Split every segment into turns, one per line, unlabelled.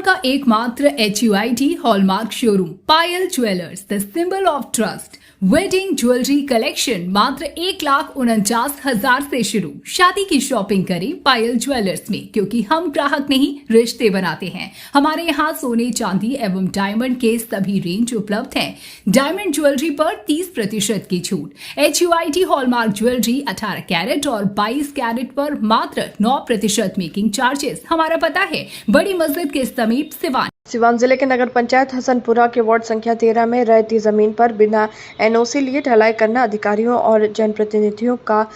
का एकमात्र HUID hallmark showroom Payal jewellers, the symbol of trust. Wedding jewellery collection मात्र 1,49,000 से शुरू। शादी की शॉपिंग करें पायल ज्वेलर्स में, क्योंकि हम ग्राहक नहीं रिश्ते बनाते हैं। हमारे यहाँ सोने चांदी एवं डायमंड के सभी रेंज उपलब्ध हैं। डायमंड ज्वेलरी पर 30% की छूट। HUID हॉलमार्क ज्वेलरी 18 कैरेट और 22 कैरेट पर मात्र 9% मेकिंग चार्जेस। हमारा पता है बड़ी मस्जिद के समीप
सिवान जिले के नगर पंचायत हसनपुरा के वार्ड संख्या 13 में रहती जमीन पर बिना NOC लिए ढलाई करना अधिकारियों और जनप्रतिनिधियों का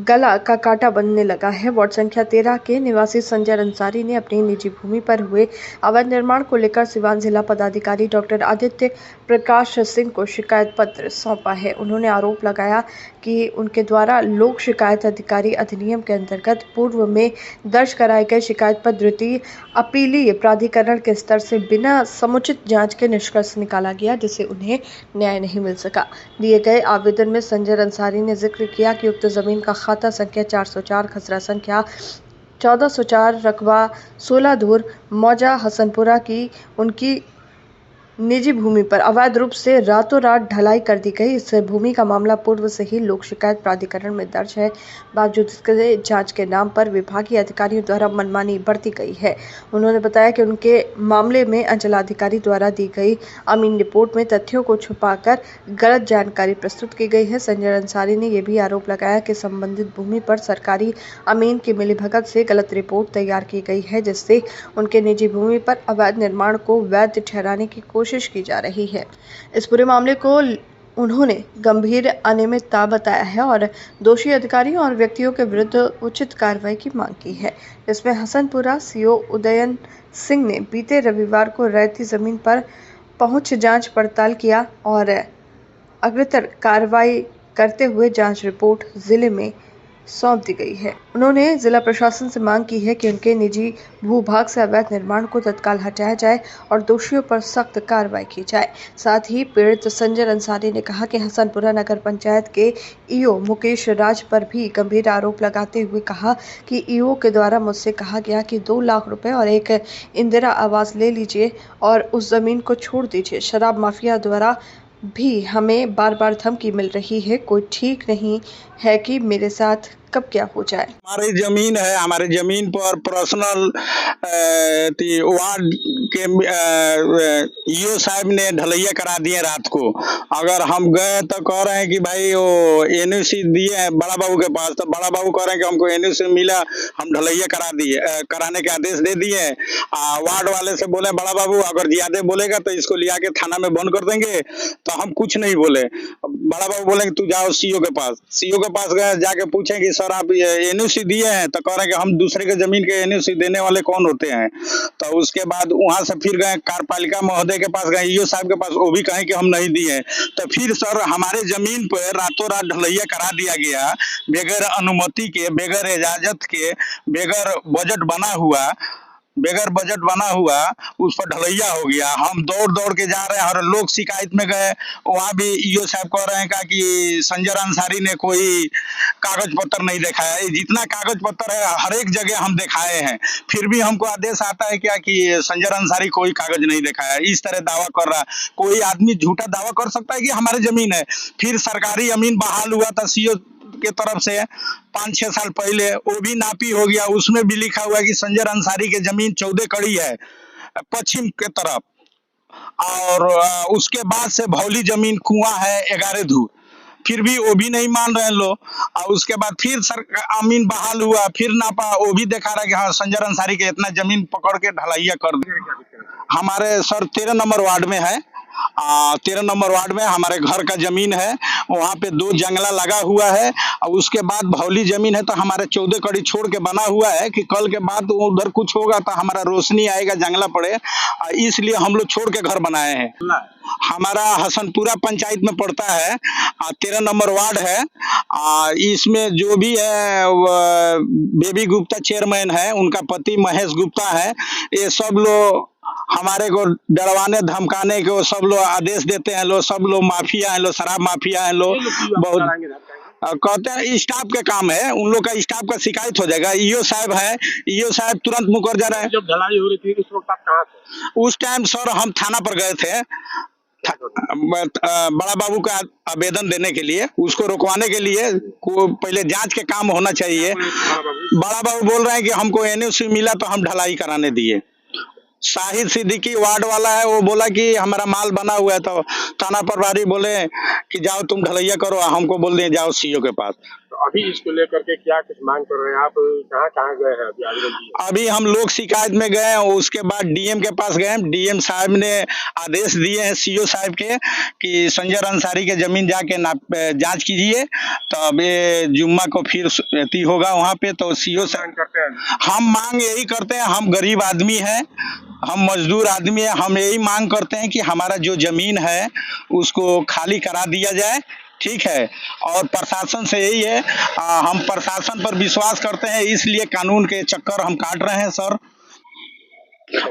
गला का काटा बनने लगा है। वार्ड संख्या 13 के निवासी संजय अंसारी ने अपनी निजी भूमि पर हुए अवैध निर्माण को लेकर सिवान जिला पदाधिकारी डॉक्टर आदित्य प्रकाश सिंह को शिकायत पत्र सौंपा है। उन्होंने आरोप लगाया कि उनके द्वारा लोक शिकायत अधिकारी अधिनियम के अंतर्गत पूर्व में दर्ज कराए गए शिकायत पत्र द्वितीय अपीलीय प्राधिकरण के स्तर से बिना समुचित जांच के निष्कर्ष निकाला गया, जिससे उन्हें न्याय नहीं मिल सका। दिए गए आवेदन में संजय अंसारी ने जिक्र किया कि उक्त जमीन का खाता संख्या 404, खसरा संख्या 1404, रकबा 16 धूर मौजा हसनपुरा की उनकी निजी भूमि पर अवैध रूप से रातों रात ढलाई कर दी गई। इस भूमि का मामला पूर्व से ही लोक शिकायत प्राधिकरण में दर्ज है। बावजूद इसके जांच के नाम पर विभागीय अधिकारियों द्वारा मनमानी बरती गई है। उन्होंने बताया कि उनके मामले में अंचलाधिकारी द्वारा दी गई अमीन रिपोर्ट में तथ्यों को छुपाकर गलत जानकारी प्रस्तुत की गई है। संजय अंसारी ने यह भी आरोप लगाया कि संबंधित भूमि पर सरकारी अमीन की मिलीभगत से गलत रिपोर्ट तैयार की गई है, जिससे उनके निजी भूमि पर अवैध निर्माण को वैध ठहराने की कोशिश की जा रही है। इस पूरे मामले को उन्होंने गंभीर अनियमितता बताया है और दोषी अधिकारियों और व्यक्तियों के विरुद्ध उचित कार्रवाई की मांग की है। इसमें हसनपुरा CO उदयन सिंह ने बीते रविवार को रहती जमीन पर पहुंच जांच पड़ताल किया और अग्रतर कार्रवाई करते हुए जांच रिपोर्ट जिले में सौंप दी गई है। उन्होंने जिला प्रशासन से मांग की है कि उनके निजी भूभाग से अवैध निर्माण को तत्काल हटाया जाए और दोषियों पर सख्त कार्रवाई की जाए। साथ ही पीड़ित संजय अंसारी ने कहा कि हसनपुरा नगर पंचायत के EO मुकेश राज पर भी गंभीर आरोप लगाते हुए कहा कि EO के द्वारा मुझसे कहा गया कि 2 लाख रुपए और एक इंदिरा आवास ले लीजिए और उस जमीन को छोड़ दीजिए। शराब माफिया द्वारा भी हमें बार बार धमकी मिल रही है। कोई ठीक नहीं है कि मेरे साथ कब क्या हो जाए।
हमारी जमीन है, हमारे जमीन पर पर्सनल वार्ड के EO साहब ने ढलैया करा दिए रात को। अगर हम गए तो कह रहे हैं कि भाई वो NOC दिए हैं बड़ा बाबू के पास, तो बड़ा बाबू कह रहे हैं कि हमको NOC मिला, हम ढलैया कराने के आदेश दे दिए। वार्ड वाले से बोले बड़ा बाबू अगर ज्यादा बोलेगा तो इसको लिया के थाना में बंद कर देंगे, तो हम कुछ नहीं बोले। बड़ा बाबू बोले कि तू जाओ CO के पास। CO के पास गए, जाके पूछे कि सर आप NOC दिए हैं, तो कह रहे हैं कि हम दूसरे के जमीन के NOC देने वाले कौन होते हैं। तो उसके बाद वहां से फिर गए कार्यपालिका महोदय के पास गए, EO साहब के पास, वो भी कहें कि हम नहीं दिए। तो फिर सर हमारे जमीन पर रातों रात ढलैया करा दिया गया, बगैर अनुमति के, बगैर इजाजत के, बगैर बजट बना हुआ उस पर ढलैया हो गया। हम दौड़ दौड़ के जा रहे हैं और लोग शिकायत में गए, वहाँ भी EO साहब कह रहे हैं कि संजय अंसारी ने कोई कागज पत्र नहीं दिखाया। जितना कागज पत्र है हर एक जगह हम दिखाए हैं, फिर भी हमको आदेश आता है क्या कि संजय अंसारी कोई कागज नहीं दिखाया। इस तरह दावा कर रहा। कोई आदमी झूठा दावा कर सकता है कि हमारे जमीन है। फिर सरकारी अमीन बहाल हुआ था CO के तरफ से 5-6 साल पहले, वो भी नापी हो गया। उसमें भी लिखा हुआ है कि संजय अंसारी की जमीन 14 कड़ी है पश्चिम के तरफ, और उसके बाद से भौली जमीन कुआं है 11 धूर। फिर भी वो भी नहीं मान रहे लोग। और उसके बाद फिर अमीन बहाल हुआ, फिर नापा, वो भी दिखा रहा है कि हाँ संजय अंसारी के इतना जमीन पकड़ के ढलैया कर दिया। हमारे सर 13 नंबर वार्ड में है। 13 नंबर वार्ड में हमारे घर का जमीन है, वहाँ पे 2 जंगला लगा हुआ है। और उसके बाद भौली जमीन है, तो हमारे 14 कड़ी छोड़ के बना हुआ है कि कल के बाद उधर कुछ होगा तो हमारा रोशनी आएगा, जंगला पड़े, इसलिए हम लोग छोड़ के घर बनाए हैं। हमारा हसनपुरा पंचायत में पड़ता है, 13 नंबर वार्ड है। इसमें जो भी है बेबी गुप्ता चेयरमैन है, उनका पति महेश गुप्ता है। ये सब लोग हमारे को डरवाने धमकाने के सब लोग आदेश देते हैं। लोग सब लोग माफिया हैं, लोग शराब माफिया हैं, लोग बहुत कहते हैं स्टाफ के काम है, उन लोग का स्टाफ का शिकायत हो जाएगा। ईओ साहब है, ईओ साहब तुरंत मुकर जा रहे हैं।
जब ढलाई हो रही थी उस वक्त आप कहाँ थे?
उस टाइम सर हम थाना पर गए थे बड़ा बाबू का आवेदन देने के लिए, उसको रोकवाने के लिए। को पहले जांच के काम होना चाहिए। बड़ा बाबू बोल रहे हैं कि हमको एनओसी मिला तो हम ढलाई कराने दिए। शाहिद सिद्दीकी वार्ड वाला है, वो बोला कि हमारा माल बना हुआ है, तो थाना प्रभारी बोले कि जाओ तुम ढलैया करो, हमको बोल दिए जाओ सीओ के पास।
तो अभी इसको लेकर के क्या कुछ मांग कर रहे हैं आप? कहाँ कहाँ गए हैं अभी आवेदन दिए?
अभी हम लोग शिकायत में गए हैं, उसके बाद डीएम के पास गए। डीएम साहब ने आदेश दिए हैं सीओ साहब के कि संजय अंसारी के जमीन जाके जांच कीजिए, तब ये जुम्मा को फिर अथी होगा वहाँ पे। तो सीओ साहब
करते हैं
हम मांग यही करते हैं, हम गरीब आदमी हैं, हम मजदूर आदमी है, हम यही मांग करते हैं कि हमारा जो जमीन है उसको खाली करा दिया जाए, ठीक है। और प्रशासन से यही है, हम प्रशासन पर विश्वास करते हैं, इसलिए कानून के चक्कर हम काट रहे हैं सर।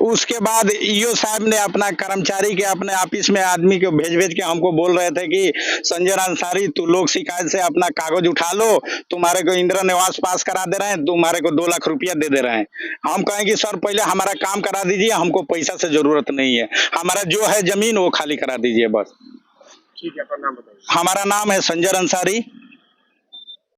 उसके बाद ईओ साहब ने अपना कर्मचारी के अपने ऑफिस में आदमी को भेज के हमको बोल रहे थे कि संजय अंसारी तू लोग शिकायत से अपना कागज उठा लो, तुम्हारे को इंदिरा निवास पास करा दे रहे हैं, तुम्हारे को 2 लाख रुपया दे दे रहे हैं। हम कहें कि सर पहले हमारा काम करा दीजिए, हमको पैसा से जरूरत नहीं है, हमारा जो है जमीन वो खाली करा दीजिए बस।
ठीक है, अपना नाम बताइए।
हमारा नाम है संजय अंसारी।